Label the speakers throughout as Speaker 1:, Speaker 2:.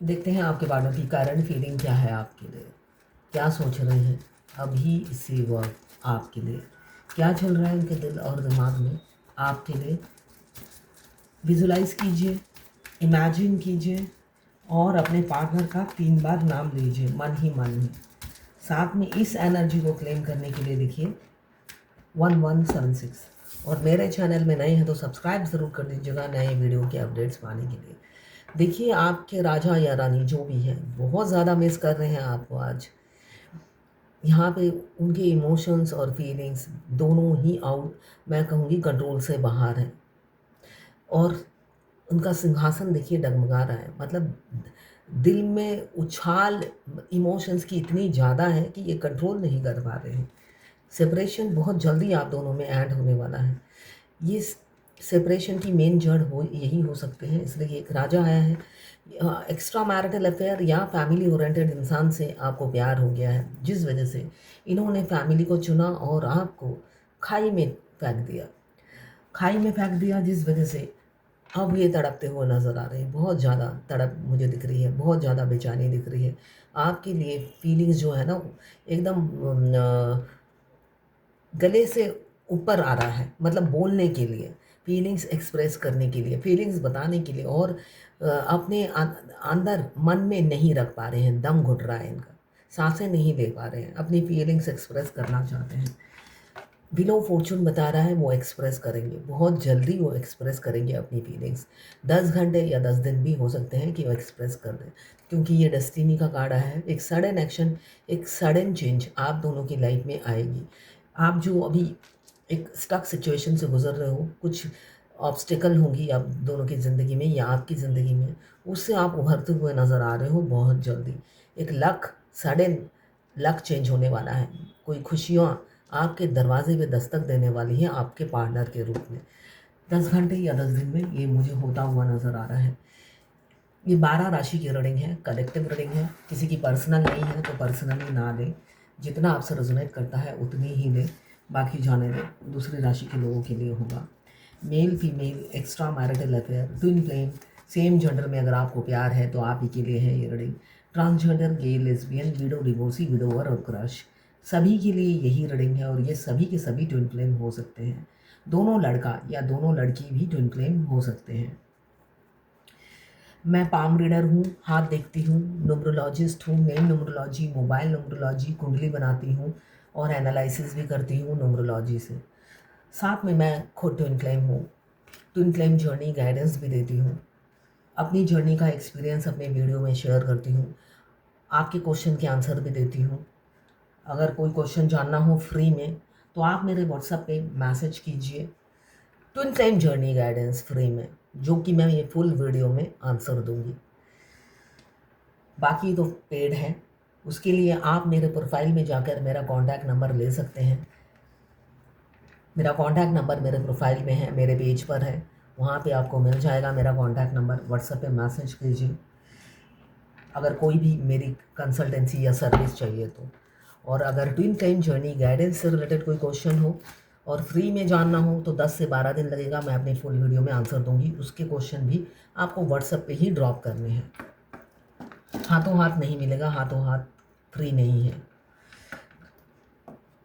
Speaker 1: देखते हैं आपके पार्टनर की करंट फीलिंग क्या है आपके लिए, क्या सोच रहे हैं अभी इसी वक्त आपके लिए, क्या चल रहा है उनके दिल और दिमाग में आपके लिए। विजुलाइज कीजिए, इमेजिन कीजिए और अपने पार्टनर का 3 बार नाम लीजिए मन ही मन में। साथ में इस एनर्जी को क्लेम करने के लिए देखिए 1176। और मेरे चैनल में नए हैं तो सब्सक्राइब ज़रूर कर दीजिएगा नए वीडियो के अपडेट्स पाने के लिए। देखिए आपके राजा या रानी जो भी हैं बहुत ज़्यादा मिस कर रहे हैं आपको आज। यहाँ पे उनके इमोशंस और फीलिंग्स दोनों ही आउट, मैं कहूँगी कंट्रोल से बाहर हैं। और उनका सिंहासन देखिए डगमगा रहा है, मतलब दिल में उछाल इमोशंस की इतनी ज़्यादा है कि ये कंट्रोल नहीं कर पा रहे हैं। सेपरेशन बहुत जल्दी आप दोनों में ऐड होने वाला है। ये सेपरेशन की मेन जड़ हो यही हो सकते हैं, इसलिए एक राजा आया है। एक्स्ट्रा मैरिटल अफेयर या फैमिली ओरिएंटेड इंसान से आपको प्यार हो गया है, जिस वजह से इन्होंने फैमिली को चुना और आपको खाई में फेंक दिया। खाई में फेंक दिया जिस वजह से अब ये तड़पते हुए नज़र आ रहे हैं। बहुत ज़्यादा तड़प मुझे दिख रही है, बहुत ज़्यादा बेचैनी दिख रही है आपके लिए। फीलिंग्स जो है ना एकदम गले से ऊपर आ रहा है, मतलब बोलने के लिए, फीलिंग्स एक्सप्रेस करने के लिए, फीलिंग्स बताने के लिए, और अपने अंदर मन में नहीं रख पा रहे हैं, दम घुट रहा है इनका, सांसें नहीं ले पा रहे हैं, अपनी फीलिंग्स एक्सप्रेस करना चाहते हैं। बिलो फॉर्चून बता रहा है वो एक्सप्रेस करेंगे, बहुत जल्दी वो एक्सप्रेस करेंगे अपनी फीलिंग्स। 10 घंटे या 10 दिन भी हो सकते हैं कि वो एक्सप्रेस कर दें, क्योंकि ये डेस्टिनी का कार्ड है। एक सडन एक्शन, एक सडन चेंज आप दोनों की लाइफ में आएगी। आप जो अभी एक स्टक सिचुएशन से गुजर रहे हो, कुछ ऑब्स्टिकल होंगी आप दोनों की ज़िंदगी में या आपकी ज़िंदगी में, उससे आप उभरते हुए नज़र आ रहे हो बहुत जल्दी। एक सडन लक चेंज होने वाला है। कोई खुशियाँ आपके दरवाजे पे दस्तक देने वाली है आपके पार्टनर के रूप में। 10 घंटे या 10 दिन में ये मुझे होता हुआ नज़र आ रहा है। ये 12 राशि की रीडिंग है, कलेक्टिव रीडिंग है। किसी की पर्सनल नहीं है तो पर्सनली ना लें, जितना आपसे रेजोनेट करता है उतनी ही लें, बाकी जाने दें। दूसरी राशि के लोगों के लिए होगा male female, extra marital affair, twin flame, same gender में अगर आपको प्यार है तो आप ही के लिए है ये रीडिंग। ट्रांसजेंडर, गे, लेस्बियन, विडो, डिवोर्सी, विडोवर और क्रश, सभी के लिए यही रीडिंग है। और ये सभी के सभी ट्विन फ्लेम हो सकते हैं। दोनों लड़का या दोनों लड़की भी ट्विन फ्लेम हो सकते हैं। मैं पाम रीडर हूँ, हाथ देखती हूँ, न्यूमरोलॉजिस्ट हूँ, नेम न्यूमरोलॉजी, मोबाइल न्यूमरोलॉजी, कुंडली बनाती हूँ और एनालिसिस भी करती हूँ न्यूमरोलॉजी से। साथ में मैं खुद ट्विन फ्लेम हूँ, ट्विन फ्लेम जर्नी गाइडेंस भी देती हूँ। अपनी जर्नी का एक्सपीरियंस अपने वीडियो में शेयर करती हूँ, आपके क्वेश्चन के आंसर भी देती हूँ। अगर कोई क्वेश्चन जानना हो फ्री में तो आप मेरे व्हाट्सएप पे मैसेज कीजिए, twin flame journey guidance free में, जो कि मैं ये फुल वीडियो में आंसर दूंगी। बाकी तो पेड है, उसके लिए आप मेरे प्रोफाइल में जाकर मेरा कॉन्टैक्ट नंबर ले सकते हैं। मेरा कॉन्टैक्ट नंबर मेरे प्रोफाइल में है, मेरे पेज पर है, वहाँ पे आपको मिल जाएगा मेरा कॉन्टैक्ट नंबर। व्हाट्सएप पे मैसेज कीजिए अगर कोई भी मेरी कंसल्टेंसी या सर्विस चाहिए तो। और अगर ट्विन फ्लेम जर्नी गाइडेंस से रिलेटेड कोई क्वेश्चन हो और फ्री में जानना हो तो 10 से 12 दिन लगेगा, मैं अपनी फुल वीडियो में आंसर दूंगी। उसके क्वेश्चन भी आपको व्हाट्सएप पे ही ड्रॉप करने हैं, हाथों हाथ नहीं मिलेगा, हाथों हाथ फ्री नहीं है।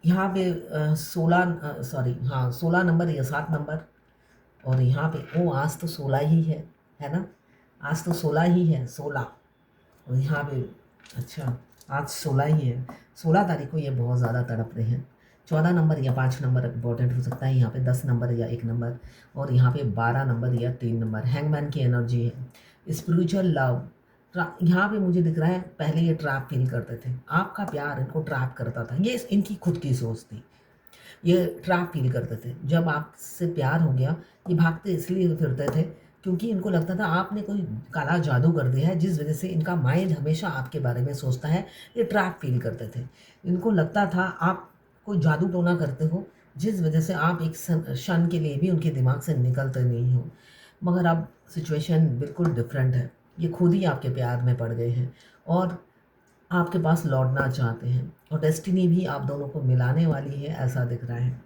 Speaker 1: यहाँ पे 16 नंबर या 7 नंबर, और यहाँ पे आज तो 16 ही है ना, आज तो 16 ही है, 16। और यहाँ पे अच्छा आज 16 ही है, 16 तारीख को ये बहुत ज़्यादा तड़प रहे हैं। 14 नंबर या 5 नंबर इंपॉर्टेंट हो सकता है, यहाँ पे 10 नंबर या 1 नंबर, और यहाँ पे 12 नंबर या 3 नंबर। हैंगमैन की एनर्जी है, स्पिरिचुअल लव। यहाँ पे मुझे दिख रहा है पहले ये ट्रैप फील करते थे, आपका प्यार इनको ट्रैप करता था, ये इनकी खुद की सोच थी। ये ट्रैप फील करते थे, जब आपसे प्यार हो गया ये भागते इसलिए फिरते थे क्योंकि इनको लगता था आपने कोई काला जादू कर दिया है, जिस वजह से इनका माइंड हमेशा आपके बारे में सोचता है। ये ट्रैप फील करते थे, इनको लगता था आप कोई जादू टोना करते हो, जिस वजह से आप एक क्षण के लिए भी उनके दिमाग से निकलते नहीं हो। मगर अब सिचुएशन बिल्कुल डिफरेंट है, ये खुद ही आपके प्यार में पड़ गए हैं और आपके पास लौटना चाहते हैं, और डेस्टिनी भी आप दोनों को मिलाने वाली है, ऐसा दिख रहा है।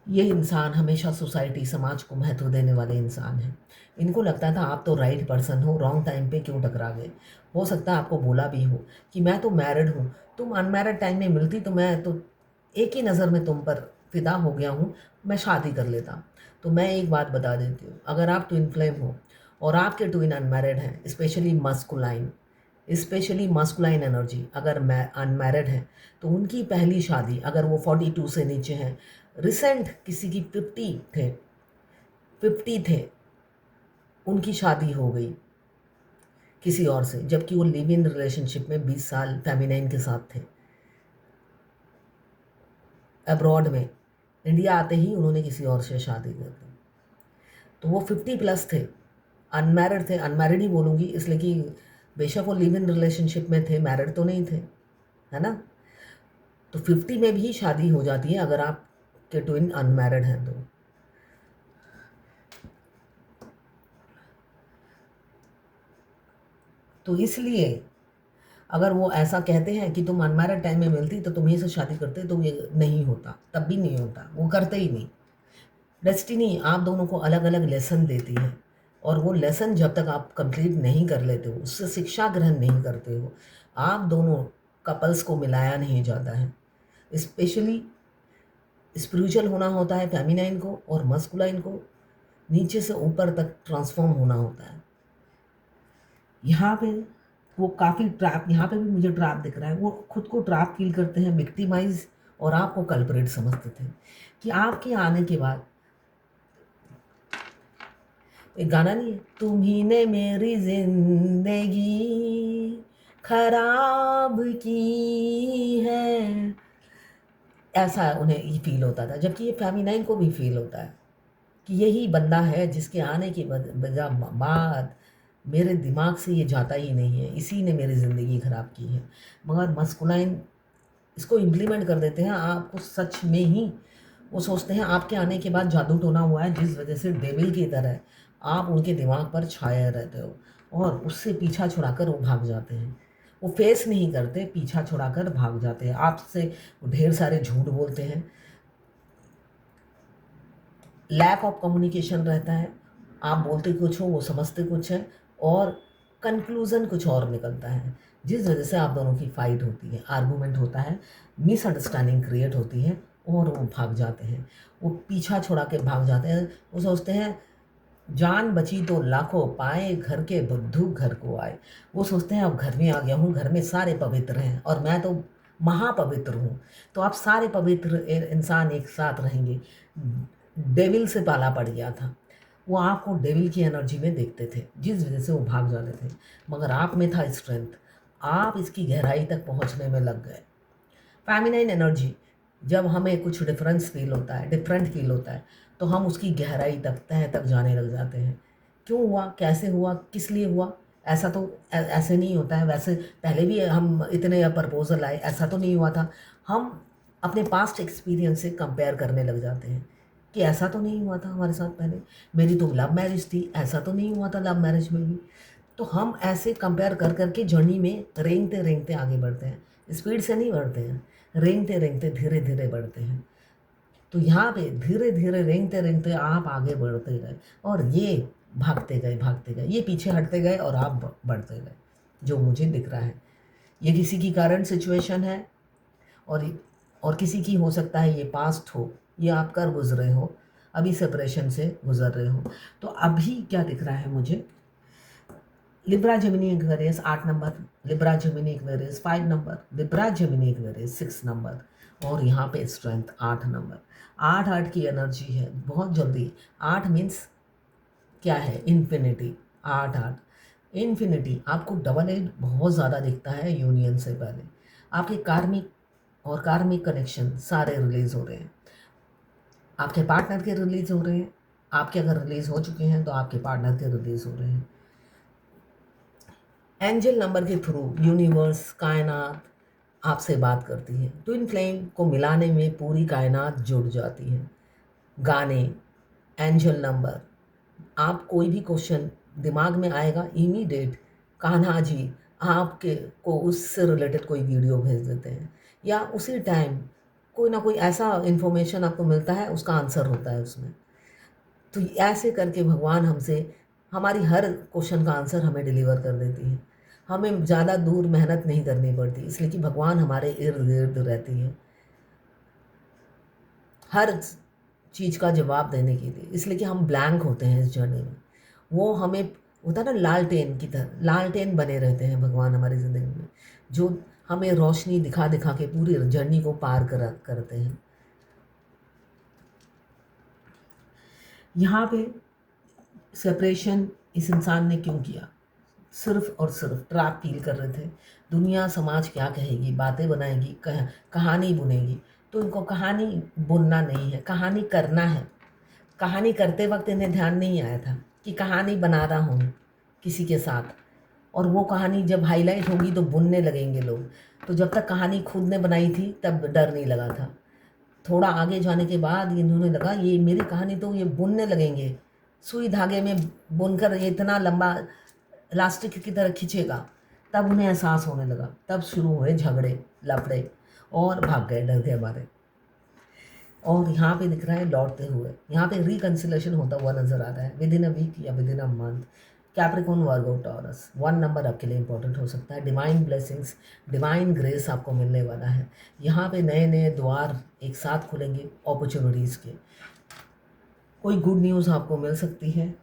Speaker 1: ये इंसान हमेशा सोसाइटी समाज को महत्व देने वाले इंसान हैं। इनको लगता था आप तो राइट पर्सन हो, रॉन्ग टाइम पे क्यों टकरा गए। हो सकता है आपको बोला भी हो कि मैं तो मैरिड हूँ, तुम अनमैरिड टाइम में मिलती तो मैं तो एक ही नज़र में तुम पर फिदा हो गया हूँ, मैं शादी कर लेता। तो मैं एक बात बता देती हूँ, अगर आप ट्विन फ्लेम हो और आपके ट्विन अनमैरिड हैं, स्पेशली मस्कुलाइन एनर्जी अगर मैं अनमैरिड है, तो उनकी पहली शादी अगर वो 42 से नीचे हैं, रिसेंट किसी की 50 थे, उनकी शादी हो गई किसी और से, जबकि वो लिव इन रिलेशनशिप में 20 साल फेमिनाइन के साथ थे अब्रॉड में। इंडिया आते ही उन्होंने किसी और से शादी कर दी, तो वो 50+ थे, अनमैरिड थे। अनमैरिड ही बोलूँगी इसलिए कि बेशक वो लिव इन रिलेशनशिप में थे, मैरिड तो नहीं थे, है ना। तो 50 में भी शादी हो जाती है अगर आपके ट्विन अनमैरिड हैं तो इसलिए अगर वो ऐसा कहते हैं कि तुम अनमैरिड टाइम में मिलती तो तुम्हीं से शादी करते, तो ये नहीं होता, तब भी नहीं होता, वो करते ही नहीं। डेस्टिनी आप दोनों को अलग अलग लेसन देती है, और वो लेसन जब तक आप कंप्लीट नहीं कर लेते हो, उससे शिक्षा ग्रहण नहीं करते हो, आप दोनों कपल्स को मिलाया नहीं जाता है। स्पेशली स्पिरिचुअल होना होता है फेमिनाइन को, और मस्कुलाइन को नीचे से ऊपर तक ट्रांसफॉर्म होना होता है। यहाँ पे वो काफ़ी ट्रैप, यहाँ पे भी मुझे ट्रैप दिख रहा है, वो खुद को ट्रैप फील करते हैं, विक्टिमाइज, और आपको कल्परेट समझते थे कि आपके आने के बाद एक गाना नहीं है, तुम्ही ने मेरी जिंदगी खराब की है, ऐसा उन्हें ये फील होता था। जबकि ये फेमिनाइन को भी फील होता है कि यही बंदा है जिसके आने के बाद मेरे दिमाग से ये जाता ही नहीं है, इसी ने मेरी ज़िंदगी ख़राब की है। मगर मस्कुलाइन इसको इम्प्लीमेंट कर देते हैं आपको सच में ही। वो सोचते हैं आपके आने के बाद जादू टोना हुआ है, जिस वजह से डेविल की तरह आप उनके दिमाग पर छाए रहते हो, और उससे पीछा छुड़ाकर वो भाग जाते हैं। वो फेस नहीं करते, पीछा छुड़ाकर भाग जाते हैं आपसे, ढेर सारे झूठ बोलते हैं, लैक ऑफ कम्युनिकेशन रहता है, आप बोलते कुछ हो वो समझते कुछ है, और कंक्लूज़न कुछ और निकलता है, जिस वजह से आप दोनों की फाइट होती है, आर्गूमेंट होता है, मिसअंडरस्टैंडिंग क्रिएट होती है, और वो भाग जाते हैं, वो पीछा छुड़ा के भाग जाते हैं। वो सोचते हैं जान बची तो लाखों पाए, घर के बुद्धू घर को आए। वो सोचते हैं अब घर में आ गया हूँ, घर में सारे पवित्र हैं और मैं तो महापवित्र हूँ, तो आप सारे पवित्र इंसान एक साथ रहेंगे। डेविल से पाला पड़ गया था, वो आपको डेविल की एनर्जी में देखते थे, जिस वजह से वो भाग जाते थे। मगर आप में था स्ट्रेंथ, आप इसकी गहराई तक पहुँचने में लग गए। फेमिनाइन एनर्जी, जब हमें कुछ डिफरेंट फील होता है, तो हम उसकी गहराई तक, तह तक जाने लग जाते हैं। क्यों हुआ, कैसे हुआ, किस लिए हुआ, ऐसा तो ऐसे नहीं होता है। वैसे पहले भी हम इतने प्रपोजल आए, ऐसा तो नहीं हुआ था। हम अपने पास्ट एक्सपीरियंस से कंपेयर करने लग जाते हैं कि ऐसा तो नहीं हुआ था हमारे साथ पहले, मेरी तो लव मैरिज थी, ऐसा तो नहीं हुआ था लव मैरिज में भी। तो हम ऐसे कंपेयर कर करके जर्नी में रेंगते रेंगते आगे बढ़ते हैं, स्पीड से नहीं बढ़ते हैं, रेंगते रेंगते धीरे धीरे बढ़ते हैं। तो यहाँ पे धीरे धीरे रेंगते रेंगते आप आगे बढ़ते गए, और ये भागते गए, ये पीछे हटते गए और आप बढ़ते गए। जो मुझे दिख रहा है, ये किसी की करंट सिचुएशन है, और और किसी की हो सकता है ये पास्ट हो, ये आप कर गुजरे हो, अभी सेपरेशन से गुजर रहे हो। तो अभी क्या दिख रहा है मुझे, Libra Gemini Aquarius 8 number, Libra Gemini Aquarius 5 number, Libra Gemini Aquarius 6 number, और यहाँ पे स्ट्रेंथ 8 नंबर। 8 की एनर्जी है बहुत जल्दी। 8 मीन्स क्या है, इन्फिनिटी। 8 इन्फिनिटी, आपको डबल 8 बहुत ज़्यादा दिखता है यूनियन से पहले। आपके कार्मिक और कार्मिक कनेक्शन सारे रिलीज़ हो रहे हैं, आपके पार्टनर के रिलीज़ हो रहे हैं, आपके अगर रिलीज़ हो चुके हैं तो आपके पार्टनर के रिलीज़ हो रहे हैं। एंजल नंबर के थ्रू यूनिवर्स, कायनात आपसे बात करती है। ट्विन फ्लेम को मिलाने में पूरी कायनात जुड़ जाती है। गाने, एंजल नंबर, आप कोई भी क्वेश्चन दिमाग में आएगा, इमीडिएट कान्हा जी आपके को उससे रिलेटेड कोई वीडियो भेज देते हैं, या उसी टाइम कोई ना कोई ऐसा इन्फॉर्मेशन आपको मिलता है, उसका आंसर होता है उसमें। तो ऐसे करके भगवान हमसे हमारी हर क्वेश्चन का आंसर हमें डिलीवर कर देती है। हमें ज़्यादा दूर मेहनत नहीं करनी पड़ती, इसलिए कि भगवान हमारे इर्द-गिर्द रहती है, हर चीज़ का जवाब देने के लिए। इसलिए कि हम ब्लैंक होते हैं इस जर्नी में। वो हमें होता है ना, लालटेन की तरह, लालटेन बने रहते हैं भगवान हमारी ज़िंदगी में, जो हमें रोशनी दिखा-दिखा के पूरी जर्नी को पार करते हैं। यहाँ पे सेपरेशन इस इंसान ने क्यों किया? सिर्फ़ और सिर्फ़ ट्रैप फ़ील कर रहे थे। दुनिया समाज क्या कहेगी, बातें बनाएगी, कहानी बुनेगी। तो इनको कहानी बुनना नहीं है, कहानी करना है। कहानी करते वक़्त इन्हें ध्यान नहीं आया था कि कहानी बना रहा हूँ किसी के साथ, और वो कहानी जब हाइलाइट होगी तो बुनने लगेंगे लोग। तो जब तक कहानी खुद ने बनाई थी तब डर नहीं लगा था। थोड़ा आगे जाने के बाद इन्होंने लगा ये मेरी कहानी तो ये बुनने लगेंगे, सुई धागे में बुनकर ये इतना लंबा इलास्टिक की तरह खींचेगा। तब उन्हें एहसास होने लगा, तब शुरू हुए झगड़े, लफड़े, और भाग गए डर के मारे। और यहाँ पे दिख रहा है लौटते हुए, यहाँ पे रिकंसिलेशन होता हुआ नज़र आ रहा है विद इन अ वीक या with in a month. Capricorn, Virgo, taurus, 1 number आपके लिए इंपॉर्टेंट हो सकता है। डिवाइन ब्लेसिंग्स, डिवाइन ग्रेस आपको मिलने वाला है। यहाँ पे नए नए द्वार एक साथ खुलेंगे अपॉर्चुनिटीज़ के। कोई गुड न्यूज़ आपको मिल सकती है।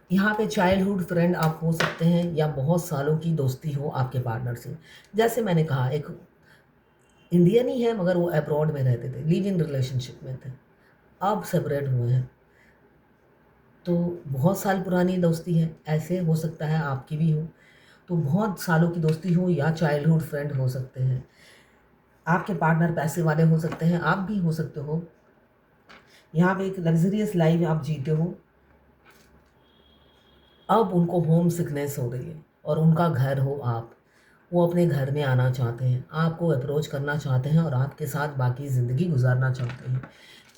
Speaker 1: यहाँ पे चाइल्डहुड फ्रेंड आप हो सकते हैं, या बहुत सालों की दोस्ती हो आपके पार्टनर से। जैसे मैंने कहा, एक इंडियन ही है मगर वो अब्रॉड में रहते थे, लिव इन रिलेशनशिप में थे, अब सेपरेट हुए हैं। तो बहुत साल पुरानी दोस्ती है, ऐसे हो सकता है आपकी भी हो। तो बहुत सालों की दोस्ती हो, या चाइल्डहुड फ्रेंड हो सकते हैं। आपके पार्टनर पैसे वाले हो सकते हैं, आप भी हो सकते हो। यहाँ पे एक लग्जरियस लाइफ आप जीते हो, अब उनको होम सिकनेस हो रही है और उनका घर हो आप। वो अपने घर में आना चाहते हैं, आपको अप्रोच करना चाहते हैं और आपके साथ बाकी ज़िंदगी गुजारना चाहते हैं।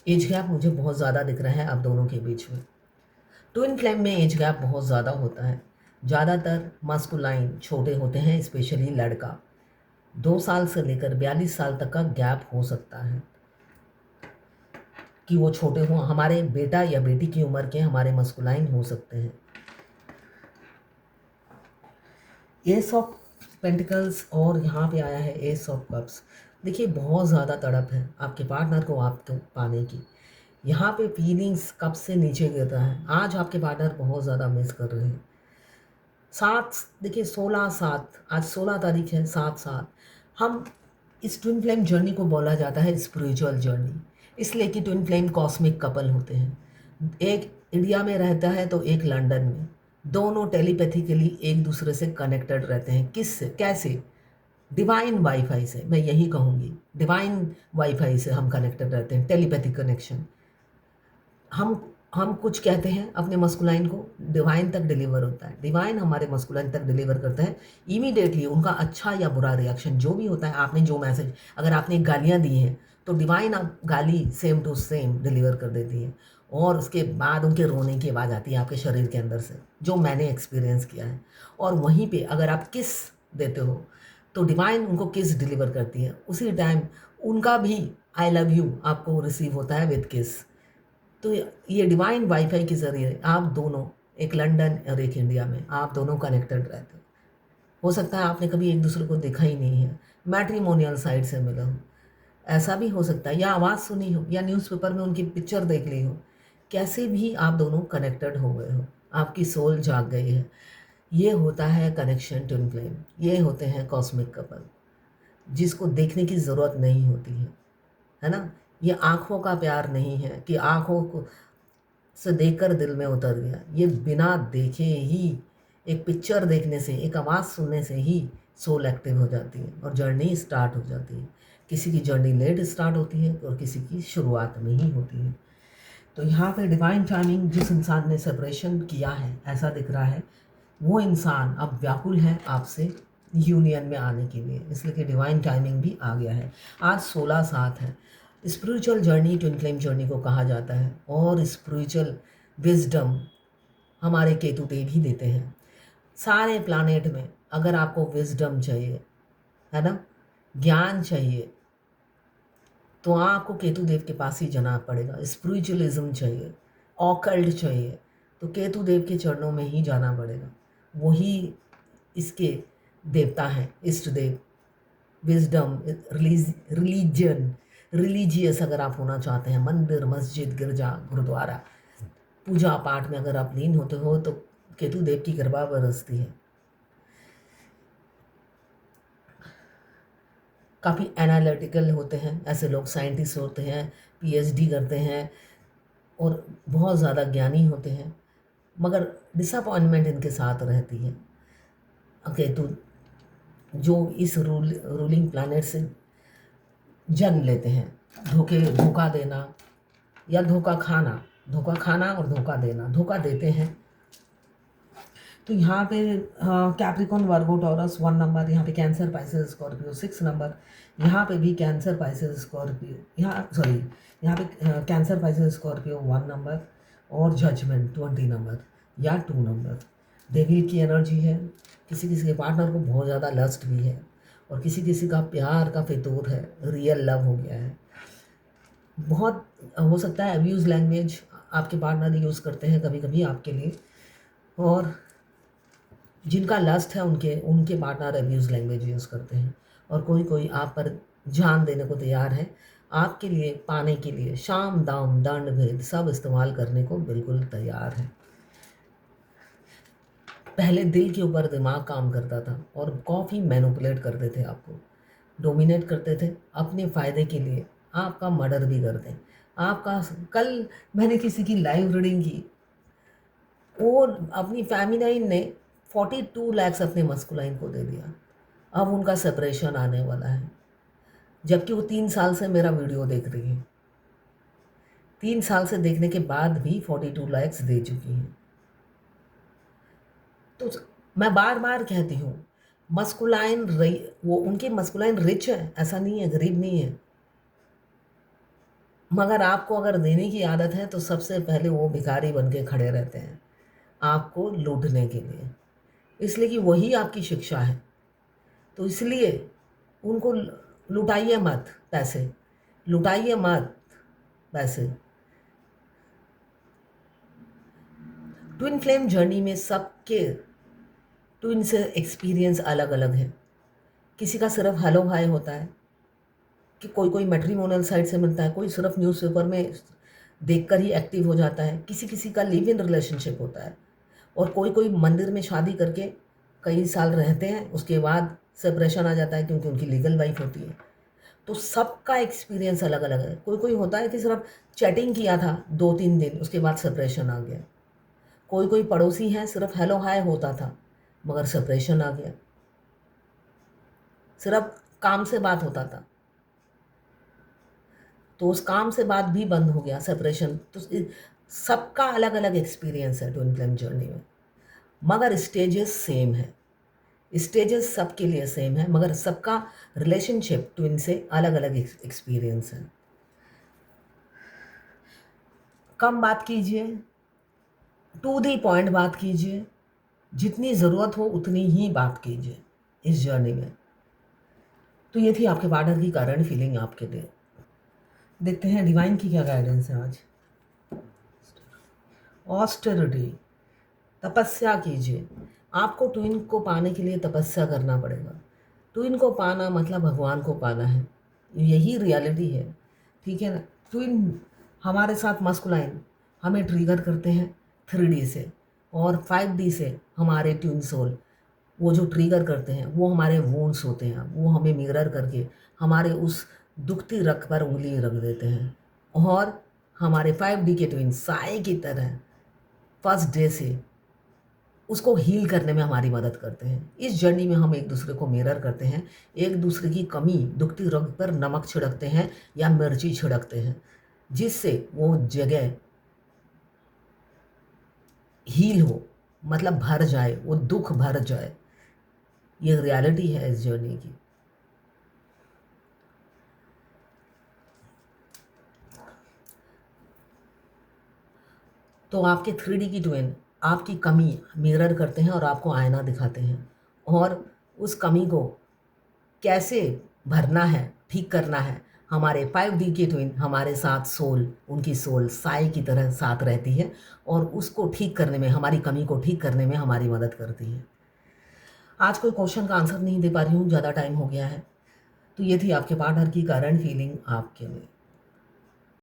Speaker 1: एज गैप मुझे बहुत ज़्यादा दिख रहा है आप दोनों के बीच में। ट्विन फ्लेम में एज गैप बहुत ज़्यादा होता है। ज़्यादातर मस्कुलाइन छोटे होते हैं, स्पेशली लड़का। 2 साल से लेकर 42 साल तक का गैप हो सकता है कि वो छोटे हों। हमारे बेटा या बेटी की उम्र के हमारे मस्कुलाइन हो सकते हैं। एस ऑफ पेंटिकल्स, और यहाँ पे आया है एस ऑफ कप्स। देखिए बहुत ज़्यादा तड़प है आपके पार्टनर को आपको पाने की। यहाँ पे फीलिंग्स कब से नीचे गिर रहा है, आज आपके पार्टनर बहुत ज़्यादा मिस कर रहे हैं। 7, देखिए 16/7, आज 16 तारीख है, 7/7। हम इस ट्विन फ्लेम जर्नी को बोला जाता है स्पिरिचुअल जर्नी, इसलिए कि ट्विन फ्लेम कॉस्मिक कपल होते हैं। एक इंडिया में रहता है तो एक लंदन में। दोनों टेलीपैथिकली एक दूसरे से कनेक्टेड रहते हैं। किससे, कैसे? डिवाइन वाईफाई से, मैं यही कहूँगी। डिवाइन वाईफाई से हम कनेक्टेड रहते हैं, टेलीपैथिक कनेक्शन। हम कुछ कहते हैं अपने मस्कुलाइन को, डिवाइन तक डिलीवर होता है। डिवाइन हमारे मस्कुलाइन तक डिलीवर करता है इमीडिएटली। उनका अच्छा या बुरा रिएक्शन जो भी होता है, आपने जो मैसेज, अगर आपने गालियाँ दी हैं तो डिवाइन आप गाली सेम टू सेम डिलीवर कर देती है, और उसके बाद उनके रोने की आवाज़ आती है आपके शरीर के अंदर से, जो मैंने एक्सपीरियंस किया है। और वहीं पे अगर आप किस देते हो तो डिवाइन उनको किस डिलीवर करती है, उसी टाइम उनका भी आई लव यू आपको रिसीव होता है विद किस। तो ये डिवाइन वाईफाई के ज़रिए आप दोनों, एक लंदन और एक इंडिया में, आप दोनों कनेक्टेड रहते हो। हो सकता है आपने कभी एक दूसरे को देखा ही नहीं है, मैट्रिमोनियल साइट से मिले हो, ऐसा भी हो सकता है, या आवाज़ सुनी हो, या न्यूज़पेपर में उनकी पिक्चर देख ली हो। कैसे भी आप दोनों कनेक्टेड हो गए हो, आपकी सोल जाग गई है। ये होता है कनेक्शन ट्विन फ्लेम, ये होते हैं कॉस्मिक कपल, जिसको देखने की ज़रूरत नहीं होती है ना? ये आँखों का प्यार नहीं है कि आँखों को से देखकर दिल में उतर गया। ये बिना देखे ही, एक पिक्चर देखने से, एक आवाज़ सुनने से ही सोल एक्टिव हो जाती है और जर्नी स्टार्ट हो जाती है। किसी की जर्नी लेट स्टार्ट होती है और किसी की शुरुआत में ही होती है। तो यहाँ पे डिवाइन टाइमिंग, जिस इंसान ने सेपरेशन किया है, ऐसा दिख रहा है वो इंसान अब व्याकुल है आपसे यूनियन में आने के लिए, इसलिए कि डिवाइन टाइमिंग भी आ गया है। आज 16/7 है। Spiritual journey twin flame journey को कहा जाता है, और स्पिरिचुअल विजडम हमारे केतु देव ही देते हैं। सारे प्लानेट में अगर आपको विजडम चाहिए, है ना, ज्ञान चाहिए तो आपको केतु देव के पास ही जाना पड़ेगा। स्पिरिचुअलिज्म चाहिए, ऑकल्ट चाहिए तो केतु देव के चरणों में ही जाना पड़ेगा। वही इसके देवता हैं, इष्ट देव। विजडम, रिलीजन, रिलीजियस अगर आप होना चाहते हैं, मंदिर, मस्जिद, गिरजा, गुरुद्वारा, पूजा पाठ में अगर आप लीन होते हो तो केतु देव की कृपा बरसती है। काफ़ी एनालिटिकल होते हैं ऐसे लोग, साइंटिस्ट होते हैं, पीएचडी करते हैं और बहुत ज़्यादा ज्ञानी होते हैं, मगर डिसअपॉइंटमेंट इनके साथ रहती है। केतु जो इस रूलिंग प्लैनेट से जन्म लेते हैं, धोखा देना या धोखा खाना और धोखा देना, धोखा देते हैं। तो यहाँ पे कैप्रिकॉन, वर्गो, टॉरस 1 नंबर, यहाँ पे कैंसर, पाइसेस, स्कॉर्पियो 6 नंबर, यहाँ पे भी कैंसर, पाइसेस, स्कॉर्पियो, यहाँ पे कैंसर, पाइसेस, स्कॉर्पियो 1 नंबर और जजमेंट 20 नंबर या 2 नंबर। डेविल की एनर्जी है। किसी किसी के पार्टनर को बहुत ज़्यादा लस्ट भी है और किसी किसी का प्यार का फितूर है, रियल लव हो गया है। बहुत हो सकता है अब्यूज़ लैंग्वेज आपके पार्टनर यूज़ करते हैं कभी कभी आपके लिए, और जिनका लस्ट है उनके पार्टनर अब्यूज़ लैंग्वेज यूज़ करते हैं, और कोई आप पर जान देने को तैयार है, आपके लिए पाने के लिए शाम दाम दंड भेद सब इस्तेमाल करने को बिल्कुल तैयार है। पहले दिल के ऊपर दिमाग काम करता था और काफ़ी मैनिपुलेट करते थे, आपको डोमिनेट करते थे अपने फ़ायदे के लिए, आपका मर्डर भी करते हैं आपका। कल मैंने किसी की लाइव रीडिंग की और अपनी फेमिनाइन ने 42 लाख अपने मस्कुलाइन को दे दिया। अब उनका सेपरेशन आने वाला है, जबकि वो 3 साल से मेरा वीडियो देख रही है। 3 साल से देखने के बाद भी 42 लाख दे चुकी हैं। तो मैं बार बार कहती हूँ, मस्कुलाइन वो उनकी मस्कुलाइन रिच है, ऐसा नहीं है, गरीब नहीं है, मगर आपको अगर देने की आदत है तो सबसे पहले वो भिखारी बन के खड़े रहते हैं आपको लूटने के लिए, इसलिए कि वही आपकी शिक्षा है। तो इसलिए उनको लुटाइए मत पैसे, लुटाइए मत पैसे। ट्विन फ्लेम जर्नी में सबके ट्विन से एक्सपीरियंस अलग अलग है। किसी का सिर्फ हेलो हाय होता है कि कोई मैट्रिमोनियल साइट से मिलता है, कोई सिर्फ न्यूज़पेपर में देखकर ही एक्टिव हो जाता है, किसी का लिव इन रिलेशनशिप होता है, और कोई मंदिर में शादी करके कई साल रहते हैं, उसके बाद सेपरेशन आ जाता है क्योंकि उनकी लीगल वाइफ होती है। तो सबका एक्सपीरियंस अलग अलग है। कोई होता है कि सिर्फ चैटिंग किया था 2-3 दिन, उसके बाद सेपरेशन आ गया। कोई पड़ोसी हैं सिर्फ हेलो हाय होता था मगर सेपरेशन आ गया, सिर्फ काम से बात होता था तो उस काम से बात भी बंद हो गया, सेपरेशन। तो सबका अलग अलग एक्सपीरियंस है ट्विन फ्लेम जर्नी में, मगर स्टेजेस सेम है। स्टेजेस सबके लिए सेम है मगर सबका रिलेशनशिप ट्विन से अलग अलग एक्सपीरियंस है। कम बात कीजिए, टू दी पॉइंट बात कीजिए, जितनी ज़रूरत हो उतनी ही बात कीजिए इस जर्नी में। तो ये थी आपके पार्टनर की करंट फीलिंग आपके लिए। देखते हैं डिवाइन की क्या गाइडेंस है आज। ऑस्टेरिटी, तपस्या कीजिए। आपको ट्विन को पाने के लिए तपस्या करना पड़ेगा। ट्विन को पाना मतलब भगवान को पाना है, यही रियलिटी है, ठीक है ना। ट्विन हमारे साथ मस्कुलाइन हमें ट्रिगर करते हैं 3D से, और 5D से हमारे ट्विन सोल वो जो ट्रिगर करते हैं वो हमारे वोन्स होते हैं, वो हमें मिरर करके हमारे उस दुखती रग पर उंगली रख देते हैं, और हमारे 5D के ट्विन साए की तरह फर्स्ट डे से उसको हील करने में हमारी मदद करते हैं। इस जर्नी में हम एक दूसरे को मिरर करते हैं, एक दूसरे की कमी दुखती रग पर नमक छिड़कते हैं या मिर्ची छिड़कते हैं, जिससे वो जगह हील हो, मतलब भर जाए, वो दुख भर जाए। ये रियलिटी है इस जर्नी की। तो आपके 3D की ट्विन आपकी कमी मिरर करते हैं और आपको आईना दिखाते हैं, और उस कमी को कैसे भरना है, ठीक करना है, हमारे 5D के ट्विन हमारे साथ सोल, उनकी सोल साई की तरह साथ रहती है और उसको ठीक करने में, हमारी कमी को ठीक करने में हमारी मदद करती है। आज कोई क्वेश्चन का आंसर नहीं दे पा रही हूँ, ज़्यादा टाइम हो गया है। तो ये थी आपके पार्टनर की करंट फीलिंग आपके लिए।